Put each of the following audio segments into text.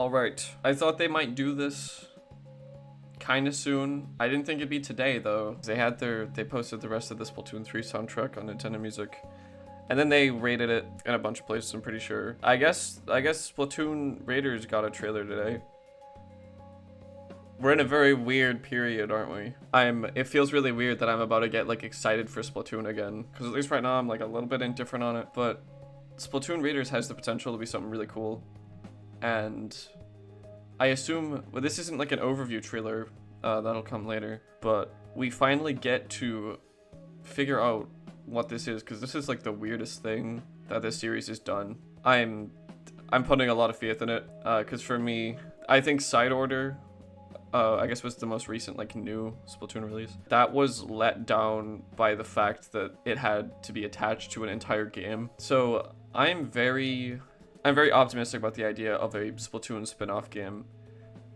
Alright, I thought they might do this kind of soon. I didn't think it'd be today though. They posted the rest of the Splatoon 3 soundtrack on Nintendo Music. And then they rated it in a bunch of places, I'm pretty sure. I guess Splatoon Raiders got a trailer today. We're in a very weird period, aren't we? It feels really weird that I'm about to get like excited for Splatoon again. Because at least right now I'm like a little bit indifferent on it. But Splatoon Raiders has the potential to be something really cool. And I assume, well, this isn't like an overview trailer, that'll come later. But we finally get to figure out what this is, because this is like the weirdest thing that this series has done. I'm putting a lot of faith in it, because for me, I think Side Order, I guess was the most recent like new Splatoon release. That was let down by the fact that it had to be attached to an entire game. So I'm very optimistic about the idea of a Splatoon spin-off game.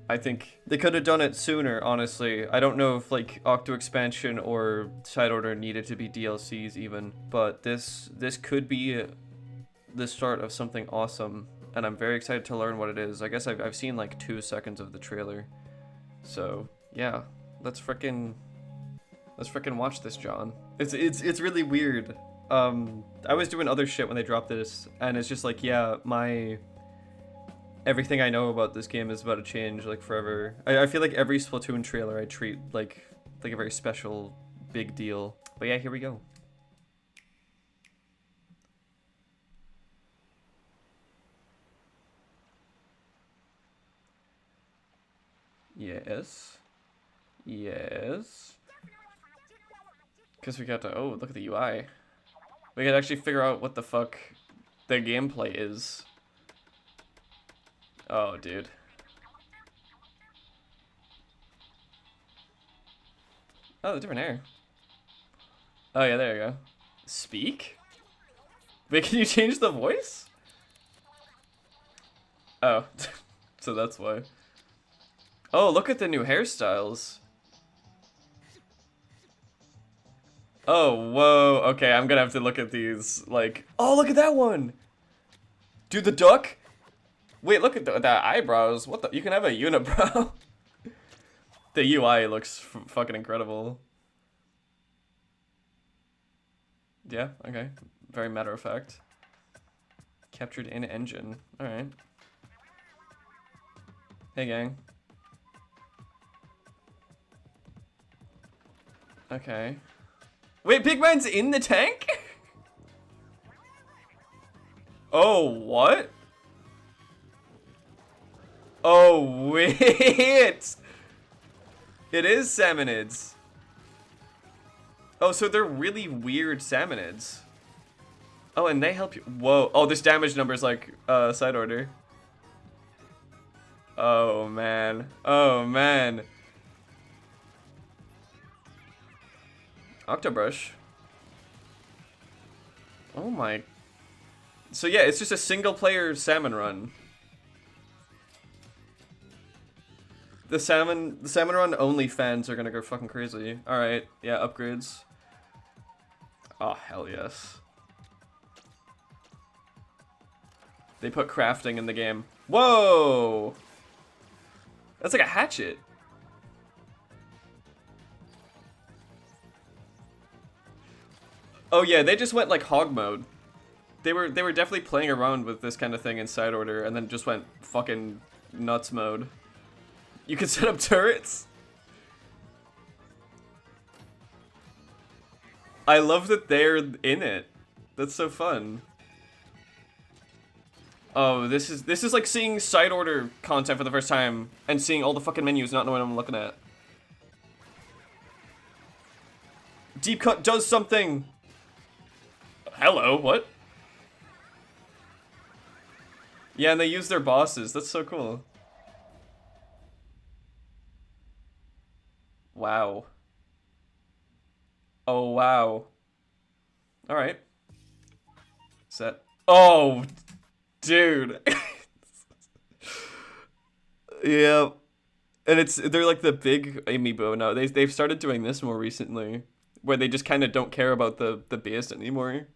I think they could have done it sooner, honestly. I don't know if like Octo Expansion or Side Order needed to be DLCs even, but this could be the start of something awesome, and I'm very excited to learn what it is. I guess I've seen like 2 seconds of the trailer. So, yeah, let's frickin' watch this, John. It's really weird. I was doing other shit when they dropped this, and it's just like, yeah, everything I know about this game is about to change, like, forever. I feel like every Splatoon trailer I treat like a very special, big deal. But yeah, here we go. Yes. Yes. Because we got to, oh, look at the UI. We can actually figure out what the fuck the gameplay is. Oh, dude. Oh, the different hair. Oh, yeah, there you go. Speak? Wait, can you change the voice? Oh, so that's why. Oh, look at the new hairstyles. Oh, whoa. Okay, I'm gonna have to look at these, like... Oh, look at that one! Dude, the duck? Wait, look at the eyebrows. What the? You can have a unibrow. The UI looks fucking incredible. Yeah, okay. Very matter of fact. Captured in engine. Alright. Hey, gang. Okay. Wait, Big Man's in the tank? Oh, what? Oh, wait. It is salmonids. Oh, so they're really weird salmonids. Oh, and they help you. Whoa. Oh, this damage number is like Side Order. Oh, man. Oh, man. Octobrush. Oh my. So yeah, it's just a single player salmon run. The salmon run only fans are gonna go fucking crazy. Alright, yeah, upgrades. Oh, hell yes. They put crafting in the game. Whoa! That's like a hatchet. Oh yeah, they just went like hog mode. They were definitely playing around with this kind of thing in Side Order, and then just went fucking nuts mode. You can set up turrets? I love that they're in it. That's so fun. Oh, this is like seeing Side Order content for the first time and seeing all the fucking menus, not knowing what I'm looking at. Deep Cut does something. Hello, what? Yeah, and they use their bosses. That's so cool. Wow. Oh, wow. Alright. Set. Oh, dude. Yeah. And they're like the big amiibo now. They've started doing this more recently, where they just kind of don't care about the base anymore.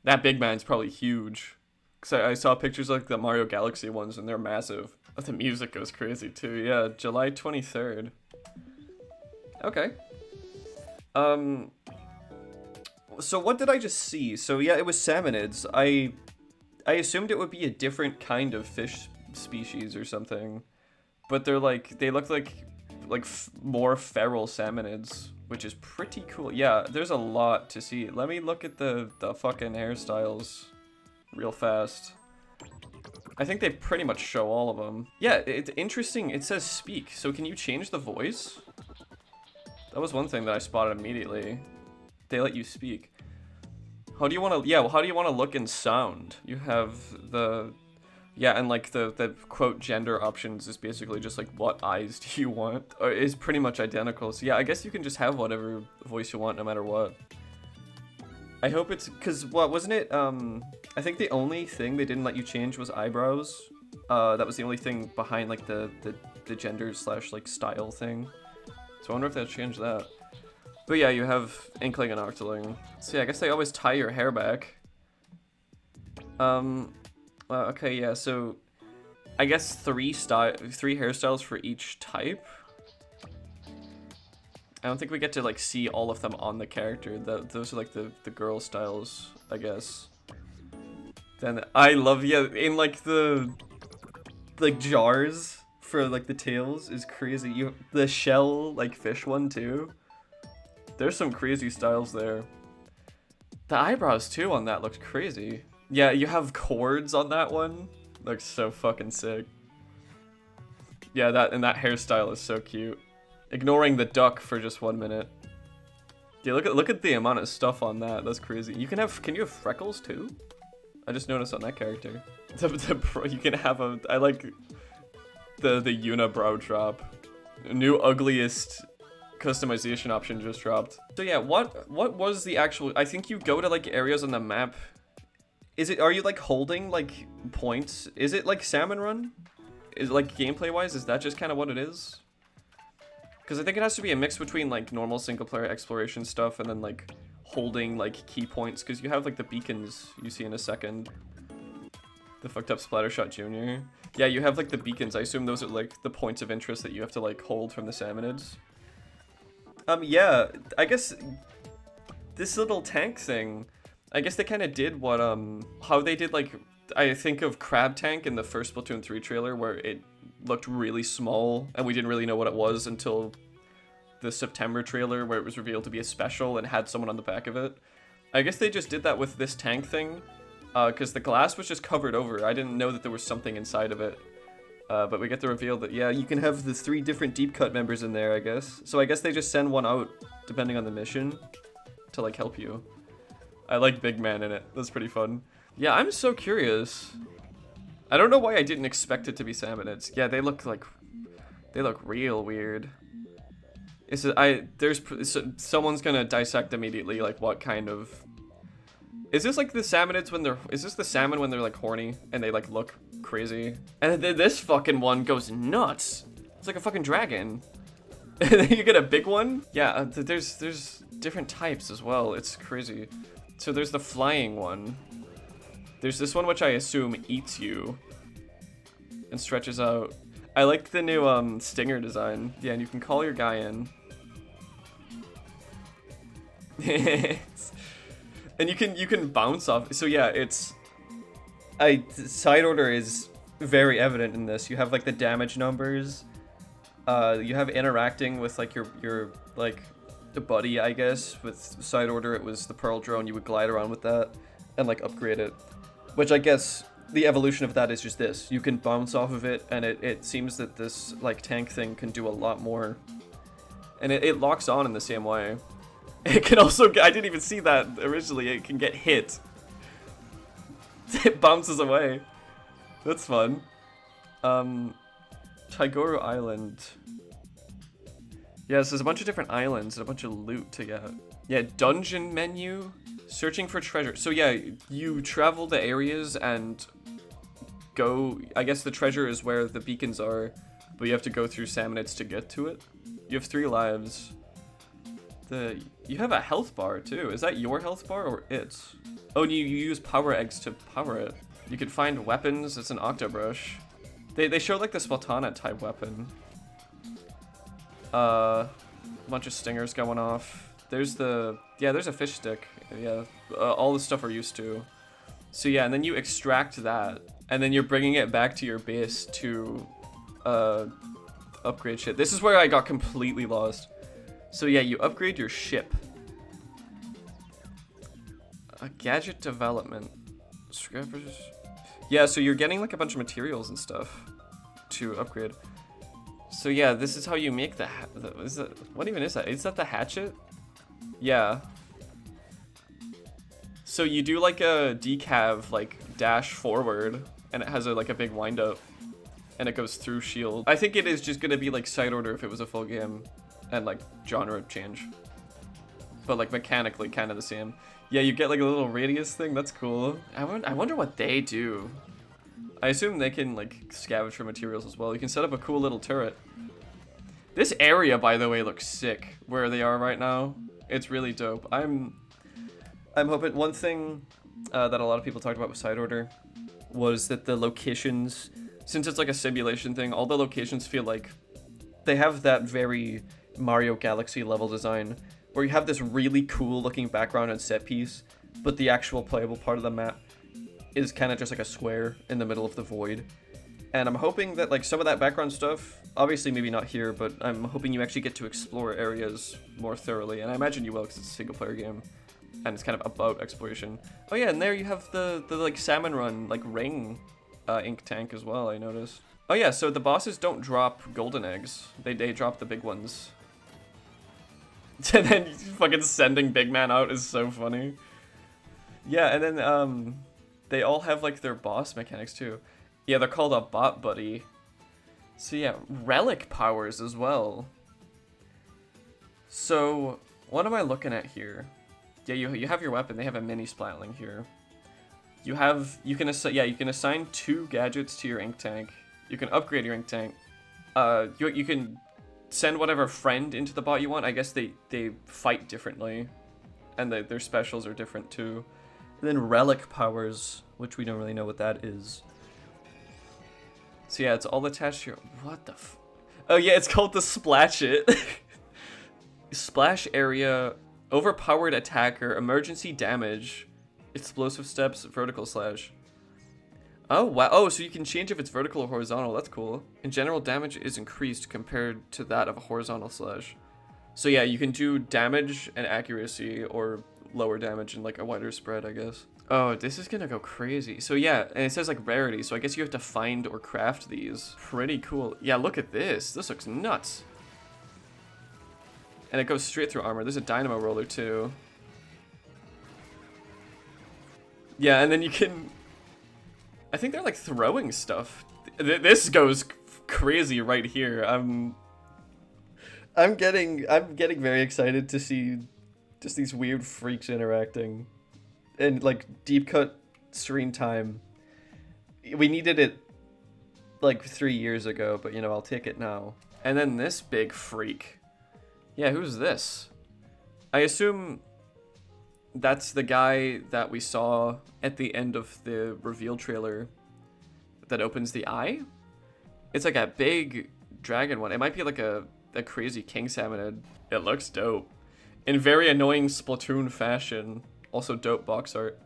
That big man's probably huge. Cause I saw pictures like the Mario Galaxy ones and they're massive. Oh, the music goes crazy too. Yeah, July 23rd. Okay. So what did I just see? So yeah, it was salmonids. I assumed it would be a different kind of fish species or something, but they're like, they look like more feral salmonids, which is pretty cool. Yeah, there's a lot to see. Let me look at the fucking hairstyles real fast. I think they pretty much show all of them. Yeah, it's interesting. It says speak. So can you change the voice? That was one thing that I spotted immediately. They let you speak. How do you want to, yeah, well, how do you want to look and sound? You have the, yeah, and like the quote gender options is basically just like what eyes do you want? Or is pretty much identical. So yeah, I guess you can just have whatever voice you want no matter what. I hope it's, cause what, wasn't it, I think the only thing they didn't let you change was eyebrows. That was the only thing behind like the gender / like style thing. So I wonder if they'll change that. But yeah, you have Inkling and Octoling. So yeah, I guess they always tie your hair back. Okay, yeah, so I guess three hairstyles for each type. I don't think we get to like see all of them on the character. Those are like the girl styles, I guess. Then I love, yeah, in like the like jars for like the tails is crazy. You the shell like fish one too. There's some crazy styles there. The eyebrows too on that looks crazy. Yeah, you have cords on that one. Looks so fucking sick. Yeah, that hairstyle is so cute. Ignoring the duck for just 1 minute. Yeah, look at the amount of stuff on that. That's crazy. You can you have freckles too? I just noticed on that character. You can have I like the unibrow drop. New ugliest customization option just dropped. So yeah, what was the actual, I think you go to like areas on the map. Are you like holding like points? Is it like Salmon Run? Is it like gameplay wise, is that just kind of what it is? Because I think it has to be a mix between like normal single player exploration stuff and then like holding like key points, because you have like the beacons you see in a second. The fucked up Splattershot Jr. Yeah, you have like the beacons. I assume those are like the points of interest that you have to like hold from the salmonids. Yeah, I guess this little tank thing, I guess they kind of did what, how they did, like, I think of Crab Tank in the first Splatoon 3 trailer, where it looked really small, and we didn't really know what it was until the September trailer, where it was revealed to be a special and had someone on the back of it. I guess they just did that with this tank thing, because the glass was just covered over. I didn't know that there was something inside of it. But we get the reveal that, yeah, you can have the 3 different deep cut members in there, I guess. So I guess they just send one out, depending on the mission, to, like, help you. I like Big Man in it. That's pretty fun. Yeah, I'm so curious. I don't know why I didn't expect it to be salmonids. Yeah, they look real weird. Someone's gonna dissect immediately, like, what kind of... Is this like the salmonids when is this the salmon when they're like horny and they like look crazy? And then this fucking one goes nuts. It's like a fucking dragon. And then you get a big one? Yeah, there's different types as well. It's crazy. So there's the flying one. There's this one which I assume eats you and stretches out. I like the new stinger design. Yeah, and you can call your guy in. And you can bounce off. So yeah, side order is very evident in this. You have like the damage numbers. You have interacting with like your like the buddy, I guess. With side order, it was the Pearl Drone. You would glide around with that and like upgrade it. Which I guess the evolution of that is just this. You can bounce off of it, and it seems that this like tank thing can do a lot more. And it locks on in the same way. It can also, I didn't even see that originally, it can get hit. It bounces away. That's fun. Taigoro Island. Yeah, so there's a bunch of different islands and a bunch of loot to get. Yeah, dungeon menu, searching for treasure. So yeah, you travel the areas and go, I guess the treasure is where the beacons are, but you have to go through salmonids to get to it. You have 3 lives. You have a health bar too. Is that your health bar or its? Oh, and you use power eggs to power it. You can find weapons. It's an octobrush. They show like the Splatana type weapon. A bunch of stingers going off. There's there's a fish stick. Yeah, all the stuff we're used to. So yeah, and then you extract that, and then you're bringing it back to your base to upgrade shit. This is where I got completely lost. So yeah, you upgrade your ship. Gadget development. Scrappers. Yeah, so you're getting like a bunch of materials and stuff to upgrade. So yeah, this is how you make what even is that? Is that the hatchet? Yeah. So you do like a decav, like dash forward, and it has like a big wind up, and it goes through shield. I think it is just gonna be like side order if it was a full game, and like genre change. But like mechanically kind of the same. Yeah, you get like a little radius thing, that's cool. I wonder what they do. I assume they can like scavenge for materials as well. You can set up a cool little turret. This area, by the way, looks sick where they are right now. It's really dope. I'm hoping one thing that a lot of people talked about with side order was that the locations, since it's like a simulation thing, all the locations feel like they have that very Mario Galaxy level design where you have this really cool looking background and set piece, but the actual playable part of the map is kind of just like a square in the middle of the void. And I'm hoping that like some of that background stuff, obviously maybe not here, but I'm hoping you actually get to explore areas more thoroughly, and I imagine you will because it's a single player game and it's kind of about exploration. Oh yeah, and there you have the like salmon run like ring ink tank as well, I noticed. Oh yeah, so the bosses don't drop golden eggs, they drop the big ones. And then fucking sending Big Man out is so funny. Yeah, and then they all have like their boss mechanics too. Yeah, they're called a bot buddy. So yeah, relic powers as well. So what am I looking at here? Yeah, you have your weapon. They have a mini splatling here. You can assign 2 gadgets to your ink tank. You can upgrade your ink tank. You can send whatever friend into the bot you want. I guess they fight differently, and their specials are different too. And then relic powers, which we don't really know what that is. So yeah, it's all attached to your... What the f... Oh yeah, it's called the Splash It. Splash area, overpowered attacker, emergency damage, explosive steps, vertical slash. Oh wow, oh, so you can change if it's vertical or horizontal, that's cool. And general damage is increased compared to that of a horizontal slash. So yeah, you can do damage and accuracy, or lower damage and like a wider spread, I guess. Oh, this is gonna go crazy. So yeah, and it says like rarity, so I guess you have to find or craft these. Pretty cool. Yeah, look at this. This looks nuts. And it goes straight through armor. There's a dynamo roller too. Yeah, and then you can... I think they're like throwing stuff. This goes crazy right here. I'm getting very excited to see just these weird freaks interacting. And like deep cut screen time. We needed it like 3 years ago, but you know, I'll take it now. And then this big freak. Yeah, who's this? I assume that's the guy that we saw at the end of the reveal trailer that opens the eye. It's like a big dragon one. It might be like a crazy king salmonid. It looks dope. In very annoying Splatoon fashion. Also dope box art.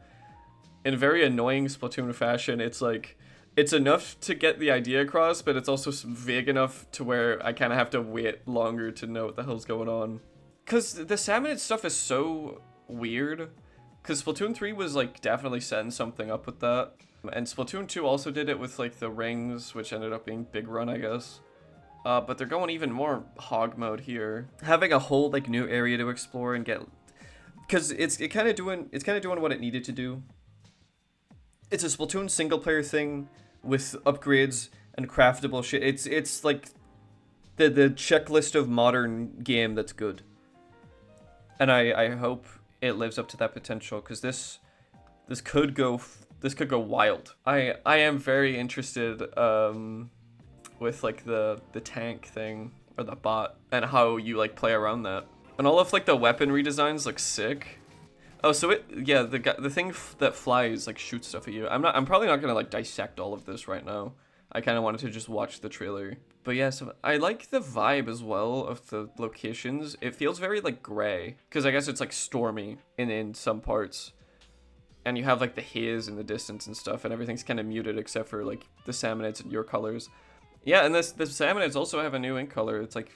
In very annoying Splatoon fashion, it's like, it's enough to get the idea across, but it's also vague enough to where I kind of have to wait longer to know what the hell's going on. Because the salmonid stuff is so weird. Because Splatoon 3 was like definitely setting something up with that. And Splatoon 2 also did it with like the rings, which ended up being Big Run, I guess. But they're going even more hog mode here. Having a whole like new area to explore and get... Because it's kind of doing what it needed to do. It's a Splatoon single player thing with upgrades and craftable shit. It's like the checklist of modern game that's good. And I hope it lives up to that potential, because this could go wild. I am very interested with like the tank thing, or the bot, and how you like play around that. And all of like the weapon redesigns look sick. Oh, so yeah, the thing that flies like shoots stuff at you. I'm probably not gonna like dissect all of this right now. I kind of wanted to just watch the trailer. But yeah, so I like the vibe as well of the locations. It feels very like gray because I guess it's like stormy in some parts. And you have like the haze in the distance and stuff, and everything's kind of muted except for like the salmonids and your colors. Yeah, and the salmonids also have a new ink color. It's like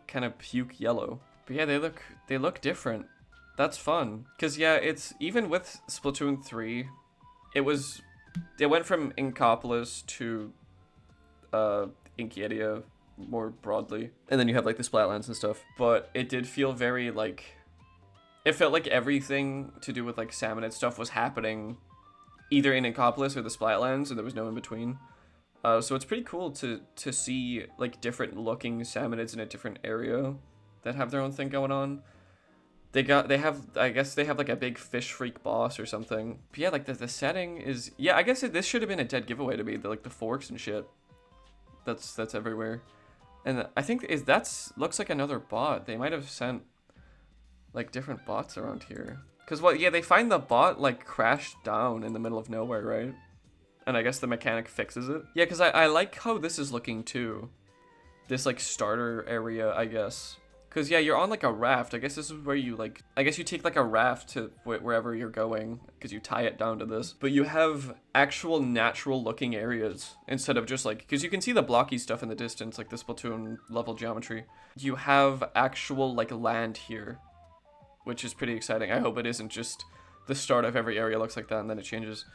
kind of puke yellow. But yeah, they look different. That's fun. Cause yeah, it's even with Splatoon 3, it went from Inkopolis to Inkadia more broadly, and then you have like the Splatlands and stuff. But it did feel very like. It felt like everything to do with like salmonid stuff was happening either in Inkopolis or the Splatlands, and there was no in between. So it's pretty cool to see like different looking salmonids in a different area that have their own thing going on. I guess they have like a big fish freak boss or something. But yeah, like the setting is, yeah, I guess this should have been a dead giveaway to me. Like the forks and shit. That's everywhere. And I think looks like another bot. They might have sent like different bots around here. Cause yeah, they find the bot like crashed down in the middle of nowhere, right? And I guess the mechanic fixes it. Yeah, cause I like how this is looking too. This like starter area, I guess. Cause yeah, you're on like a raft. I guess this is where you like, I guess you take like a raft to wherever you're going, cause you tie it down to this. But you have actual natural looking areas instead of just like, cause you can see the blocky stuff in the distance, like the Splatoon level geometry. You have actual like land here, which is pretty exciting. I hope it isn't just the start of every area looks like that and then it changes.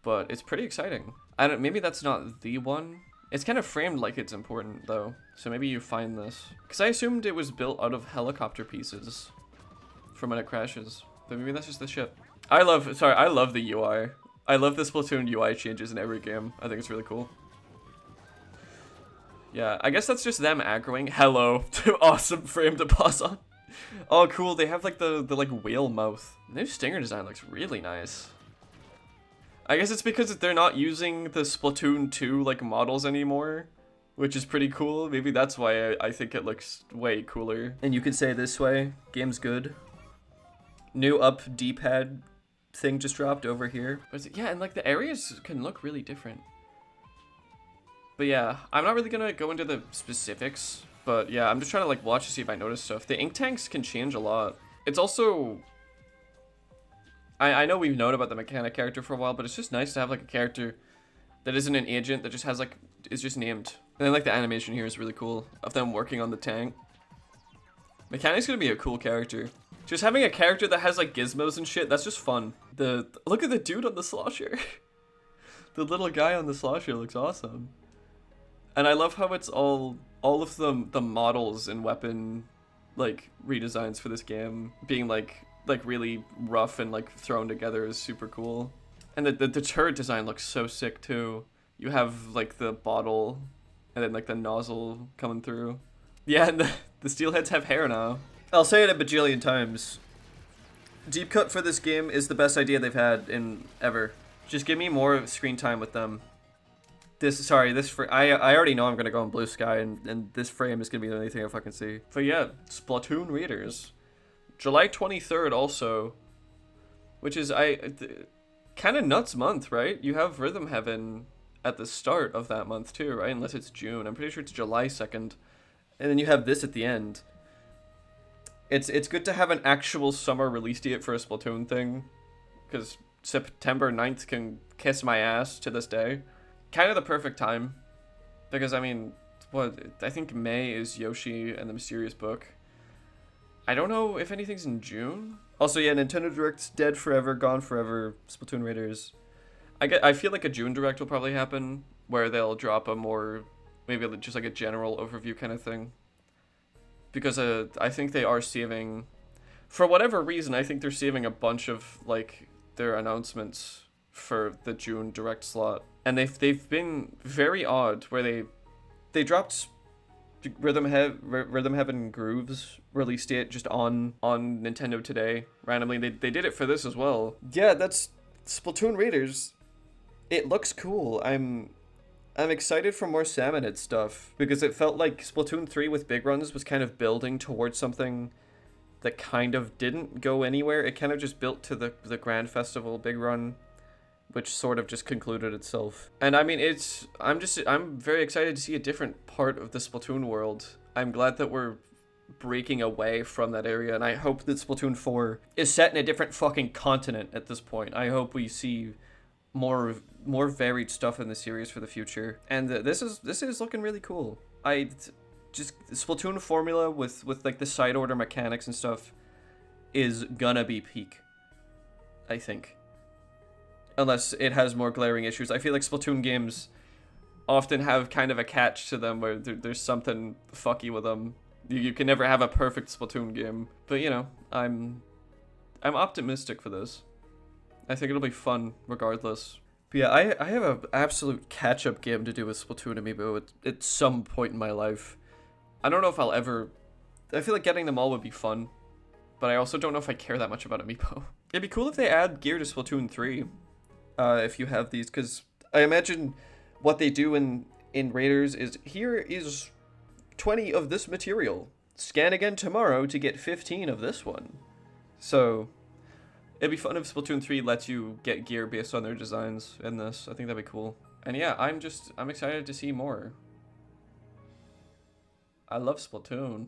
But it's pretty exciting. Maybe that's not the one. It's kind of framed like it's important though. So maybe you find this. Because I assumed it was built out of helicopter pieces from when it crashes. But maybe that's just the ship. I love the UI. I love the Splatoon UI changes in every game. I think it's really cool. Yeah, I guess that's just them aggroing. Hello, awesome frame to pause on. Oh, cool. They have like the like whale mouth. The new stinger design looks really nice. I guess it's because they're not using the Splatoon 2 like models anymore, which is pretty cool. Maybe that's why I think it looks way cooler. And you could say this way, game's good. New up D-pad thing just dropped over here. But yeah, and like the areas can look really different. But yeah, I'm not really gonna go into the specifics. But yeah, I'm just trying to like watch to see if I notice stuff. The ink tanks can change a lot. It's also... I know we've known about the mechanic character for a while, but it's just nice to have like a character that isn't an agent, that just has like, is just named. And then like the animation here is really cool of them working on the tank. Mechanic's gonna be a cool character. Just having a character that has like gizmos and shit, that's just fun. Look at the dude on the slosher. The little guy on the slosher looks awesome. And I love how it's all of the models and weapon like redesigns for this game being like really rough and like thrown together is super cool. And the turret design looks so sick too. You have like the bottle and then like the nozzle coming through. Yeah, and the steelheads have hair now. I'll say it a bajillion times. Deep cut for this game is the best idea they've had in ever. Just give me more screen time with them. I already know I'm gonna go on Blue Sky, and this frame is gonna be the only thing I fucking see. But yeah, Splatoon readers. July 23rd also, which is kind of nuts month, right? You have Rhythm Heaven at the start of that month too, right? Unless it's June. I'm pretty sure it's July 2nd. And then you have this at the end. It's good to have an actual summer release date for a Splatoon thing, because September 9th can kiss my ass to this day. Kind of the perfect time, because I mean, I think May is Yoshi and the Mysterious Book. I don't know if anything's in June. Also, yeah, Nintendo Direct's dead forever, gone forever. Splatoon Raiders. I feel like a June Direct will probably happen, where they'll drop a more, maybe just like a general overview kind of thing. Because I think they are saving, for whatever reason, I think they're saving a bunch of like their announcements for the June Direct slot. And they've been very odd, where they dropped Rhythm Heaven Grooves release date just on Nintendo Today randomly. They did it for this as well. Yeah, that's Splatoon Raiders. It looks cool. I'm excited for more Salmonid stuff, because it felt like Splatoon 3 with Big Runs was kind of building towards something that kind of didn't go anywhere. It kind of just built to the Grand Festival Big Run, which sort of just concluded itself. And I mean, I'm very excited to see a different part of the Splatoon world. I'm glad that we're breaking away from that area, and I hope that Splatoon 4 is set in a different fucking continent at this point. I hope we see more varied stuff in the series for the future. And this is looking really cool. Just Splatoon formula with like the side order mechanics and stuff is gonna be peak, I think. Unless it has more glaring issues. I feel like Splatoon games often have kind of a catch to them where there's something fucky with them. You can never have a perfect Splatoon game. But you know, I'm optimistic for this. I think it'll be fun regardless. But yeah, I have an absolute catch-up game to do with Splatoon Amiibo at some point in my life. I don't know if I'll ever... I feel like getting them all would be fun, but I also don't know if I care that much about Amiibo. It'd be cool if they add gear to Splatoon 3, if you have these, because I imagine what they do in Raiders is, here is 20 of this material. Scan again tomorrow to get 15 of this one. So, it'd be fun if Splatoon 3 lets you get gear based on their designs in this. I think that'd be cool. And yeah, I'm excited to see more. I love Splatoon.